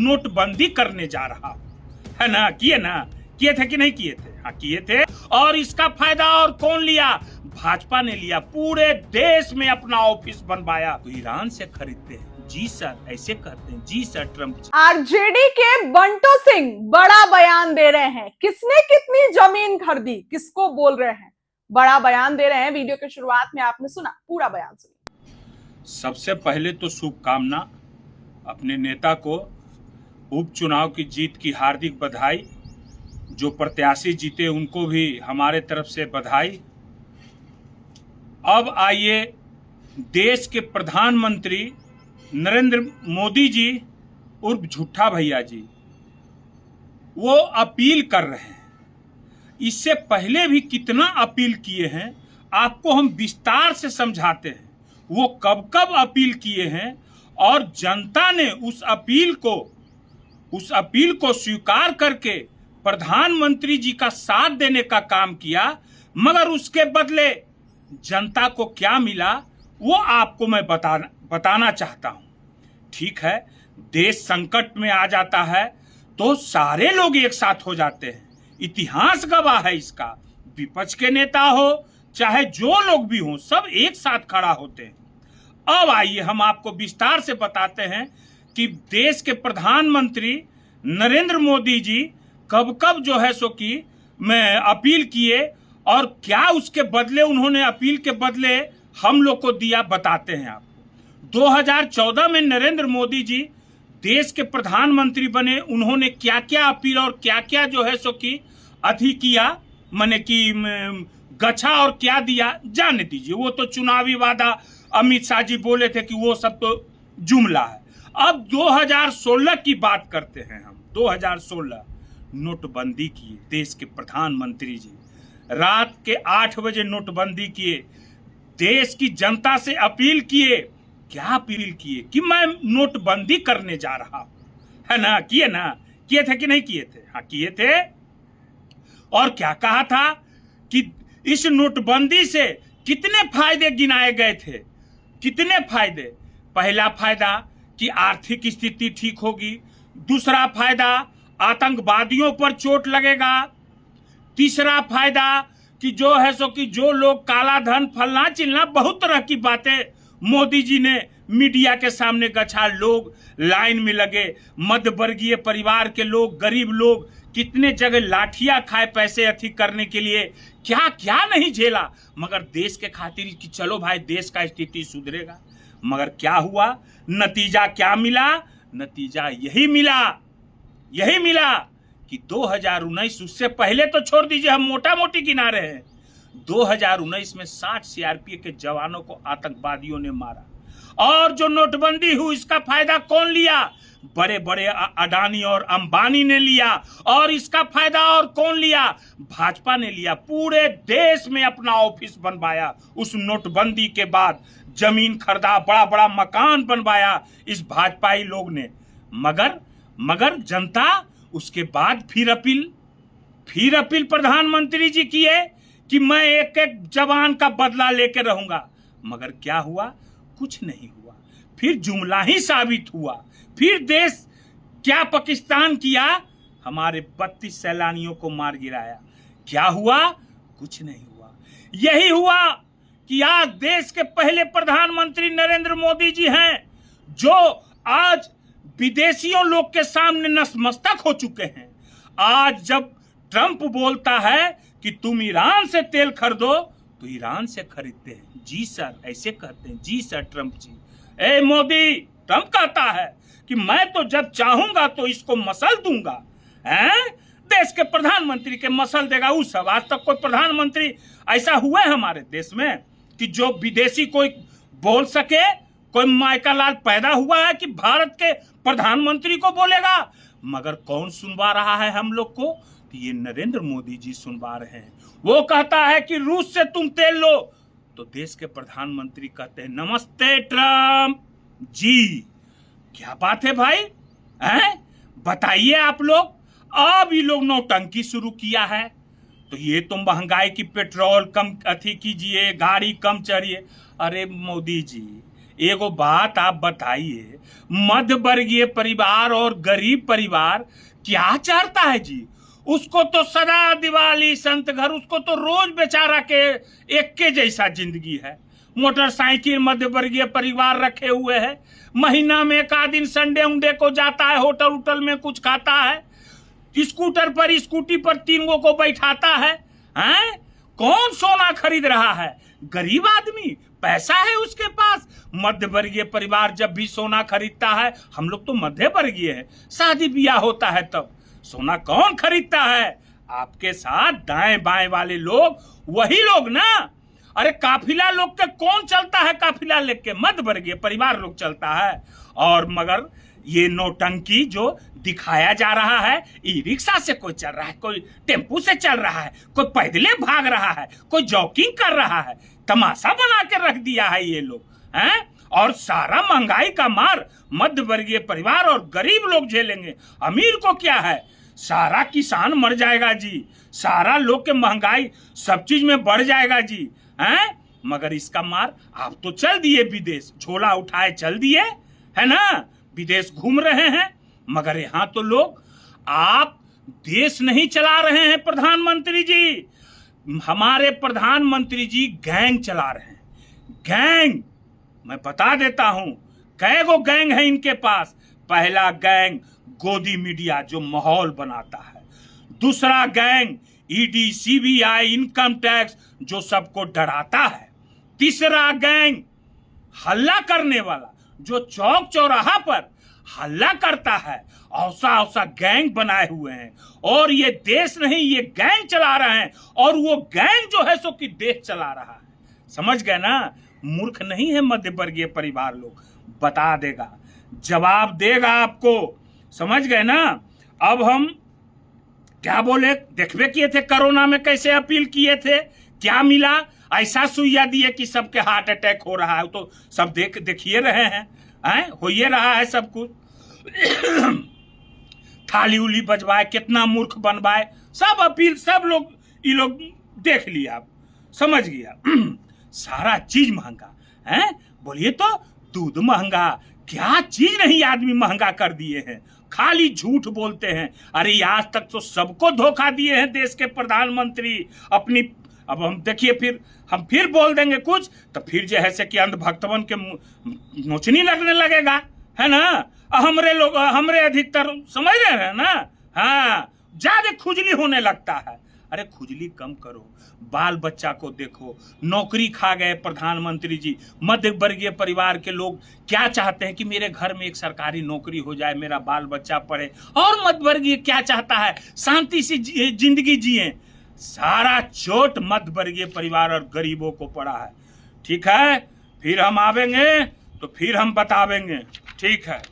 नोटबंदी करने जा रहा हूं, है ना? किए थे कि नहीं किए थे? हाँ किए थे। और इसका फायदा और कौन लिया? भाजपा ने लिया। पूरे देश में अपना ऑफिस बनवाया। तो ईरान से खरीदते हैं। जी सर, ऐसे कहते हैं। जी सर ट्रम्प जी। आरजेडी के बंटू सिंह बड़ा बयान दे रहे हैं। किसने कितनी जमीन खरीदी, किसको बोल रहे हैं, बड़ा बयान दे रहे हैं। वीडियो के शुरुआत में आपने सुना, पूरा बयान सुनिए। सबसे पहले तो शुभकामना अपने नेता को, उपचुनाव की जीत की हार्दिक बधाई। जो प्रत्याशी जीते उनको भी हमारे तरफ से बधाई। अब आइए, देश के प्रधानमंत्री नरेंद्र मोदी जी उर्फ झूठा भैया जी, वो अपील कर रहे हैं। इससे पहले भी कितना अपील किए हैं, आपको हम विस्तार से समझाते हैं। वो कब कब अपील किए हैं और जनता ने उस अपील को स्वीकार करके प्रधानमंत्री जी का साथ देने का काम किया। मगर उसके बदले जनता को क्या मिला, वो आपको मैं बताना चाहता हूं। ठीक है, देश संकट में आ जाता है तो सारे लोग एक साथ हो जाते हैं। इतिहास गवाह है इसका। विपक्ष के नेता हो चाहे जो लोग भी हों, सब एक साथ खड़ा होते हैं। अब आइए हम आपको विस्तार से बताते हैं कि देश के प्रधानमंत्री नरेंद्र मोदी जी कब कब जो है सो कि मैं अपील किए और क्या उसके बदले उन्होंने अपील के बदले हम लोग को दिया, बताते हैं आपको। 2014 में नरेंद्र मोदी जी देश के प्रधानमंत्री बने। उन्होंने क्या क्या अपील और क्या क्या जो है सो कि अथी किया, माने कि गछा और क्या दिया, जाने दीजिए। वो तो चुनावी वादा अमित शाह जी बोले थे कि वो सब तो जुमला है। अब 2016 की बात करते हैं हम। 2016 नोटबंदी किए देश के प्रधानमंत्री जी। रात के 8 बजे नोटबंदी किए। देश की जनता से अपील किए। क्या अपील किए? कि मैं नोटबंदी करने जा रहा हूं, है ना? किए थे कि नहीं किए थे? हाँ किए थे। और क्या कहा था कि इस नोटबंदी से कितने फायदे गिनाए गए थे। कितने फायदे? पहला फायदा कि आर्थिक स्थिति ठीक होगी। दूसरा फायदा, आतंकवादियों पर चोट लगेगा। तीसरा फायदा कि जो है सो कि जो लोग काला धन फलना चिलना, बहुत तरह की बातें मोदी जी ने मीडिया के सामने गछा। लोग लाइन में लगे, मध्य वर्गीय परिवार के लोग, गरीब लोग कितने जगह लाठियां खाए पैसे अथी करने के लिए। क्या क्या नहीं झेला, मगर देश के खातिर कि चलो भाई देश का स्थिति सुधरेगा। मगर क्या हुआ? नतीजा क्या मिला? नतीजा यही मिला कि 2019, उससे पहले तो छोड़ दीजिए, हम मोटा मोटी गिना रहे हैं। 2019 में 60 सीआरपीएफ के जवानों को आतंकवादियों ने मारा। और जो नोटबंदी हुई, इसका फायदा कौन लिया? बड़े बड़े अडानी और अंबानी ने लिया। और इसका फायदा और कौन लिया? भाजपा ने लिया। पूरे देश में अपना ऑफिस बनवाया। उस नोटबंदी के बाद जमीन खरीदा, बड़ा बड़ा मकान बनवाया इस भाजपाई लोग ने। मगर जनता उसके बाद फिर अपील प्रधानमंत्री जी किए कि मैं एक एक जवान का बदला लेके रहूंगा। मगर क्या हुआ? कुछ नहीं हुआ। फिर जुमला ही साबित हुआ। फिर देश क्या पाकिस्तान किया, हमारे 32 सैलानियों को मार गिराया। क्या हुआ? कुछ नहीं हुआ। यही हुआ कि आज देश के पहले प्रधानमंत्री नरेंद्र मोदी जी हैं, जो आज विदेशियों लोग के सामने नतमस्तक हो चुके हैं। आज जब ट्रंप बोलता है कि तुम ईरान से तेल खरीदो, तो ईरान से खरीदते हैं। जी सर, ऐसे कहते हैं। जी सर ट्रंप जी। ए मोदी, ट्रंप कहता है कि मैं तो जब चाहूंगा तो इसको मसल दूंगा। हैं? देश के प्रधानमंत्री के मसल देगा वो सब। आज तक कोई प्रधानमंत्री ऐसा हुआ है हमारे देश में कि जो विदेशी कोई बोल सके? कोई माइका लाल पैदा हुआ है कि भारत के प्रधानमंत्री को बोलेगा? मगर कौन सुनवा रहा है हम लोग को? तो ये नरेंद्र मोदी जी सुनवा रहे हैं। वो कहता है कि रूस से तुम तेल लो, तो देश के प्रधानमंत्री कहते हैं नमस्ते ट्रंप जी। क्या बात है भाई, हैं? बताइए आप लोग। अब ये लोग नौटंकी शुरू किया है। तो ये तो महंगाई की पेट्रोल कम अथी कीजिए, गाड़ी कम चढ़िए। अरे मोदी जी, एगो बात आप बताइए, मध्य वर्गीय परिवार और गरीब परिवार क्या चाहता है जी? उसको तो सदा दिवाली संत घर, उसको तो रोज बेचारा के एक के जैसा जिंदगी है। मोटरसाइकिल मध्य वर्गीय परिवार रखे हुए है, महीना में एक आध दिन संडे उंडे को जाता है, होटल उटल में कुछ खाता है, स्कूटर पर स्कूटी पर 3 को बैठाता है। हैं? कौन सोना खरीद रहा है? गरीब आदमी, पैसा है उसके पास। मध्य वर्गीय परिवार जब भी सोना खरीदता है, हम लोग तो मध्य वर्गीय है, शादी ब्याह होता है तब सोना कौन खरीदता है? आपके साथ दाएं बाएं वाले लोग, वही लोग ना। अरे काफिला लोग के कौन चलता है? काफिला लेके मध्य वर्गीय परिवार लोग चलता है। और मगर ये नौटंकी जो दिखाया जा रहा है, ई रिक्शा से कोई चल रहा है, कोई टेम्पू से चल रहा है, कोई पैदले भाग रहा है, कोई जॉगिंग कर रहा है, तमाशा बना के रख दिया है ये लोग हैं। और सारा महंगाई का मार मध्य वर्गीय परिवार और गरीब लोग झेलेंगे। अमीर को क्या है? सारा किसान मर जाएगा जी, सारा लोग के महंगाई सब चीज में बढ़ जाएगा जी हैं। मगर इसका मार आप तो चल दिए विदेश, झोला उठाए चल दिए है ना, विदेश घूम रहे हैं। मगर यहाँ तो लोग, आप देश नहीं चला रहे हैं प्रधानमंत्री जी, हमारे प्रधानमंत्री जी गैंग चला रहे हैं। गैंग, मैं बता देता हूं कै गो गैंग है इनके पास। पहला गैंग गोदी मीडिया जो माहौल बनाता है, दूसरा gang ED CBI income tax जो सबको डराता है, तीसरा गैंग हल्ला करने वाला जो चौक चौराहा पर हल्ला करता है। औसा औसा गैंग बनाए हुए हैं और ये देश नहीं, ये गैंग चला रहे हैं। और वो गैंग जो है सो कि देश चला रहा है। समझ गए ना? मूर्ख नहीं है मध्य वर्गीय परिवार लोग, बता देगा, जवाब देगा आपको। समझ गए ना? अब हम क्या बोले, देखबे किए थे कोरोना में कैसे अपील किए थे, क्या मिला? ऐसा सुइया दिए कि सबके हार्ट अटैक हो रहा है, तो सब देखिए रहे हैं, हो ये रहा है सब कुछ। थाली उली बजवाए, कितना मूर्ख बनवाए, सब अपील, सब लोग ये लोग देख लिया, आप समझ गया। सारा चीज महंगा है, बोलिए तो दूध महंगा, क्या चीज नहीं आदमी महंगा कर दिए हैं, खाली झूठ बोलते हैं। अरे आज तक तो सबको धोखा दिए हैं देश के प्रधानमंत्री अपनी। अब हम देखिए, फिर हम फिर बोल देंगे कुछ तो फिर जो है से कि अंधभक्तवन के नोचनी लगने लगेगा, है ना। हमरे लोग, हमरे अधिकतर समझ रहे हैं ना, हाँ, ज्यादा खुजली होने लगता है। अरे खुजली कम करो, बाल बच्चा को देखो, नौकरी खा गए प्रधानमंत्री जी। मध्य वर्गीय परिवार के लोग क्या चाहते हैं कि मेरे घर में एक सरकारी नौकरी हो जाए, मेरा बाल बच्चा पढ़े। और मध्य वर्गीय क्या चाहता है? शांति से जिंदगी जिए। सारा चोट मध्य वर्गीय परिवार और गरीबों को पड़ा है। ठीक है, फिर हम आवेंगे तो फिर हम बतावेंगे। ठीक है।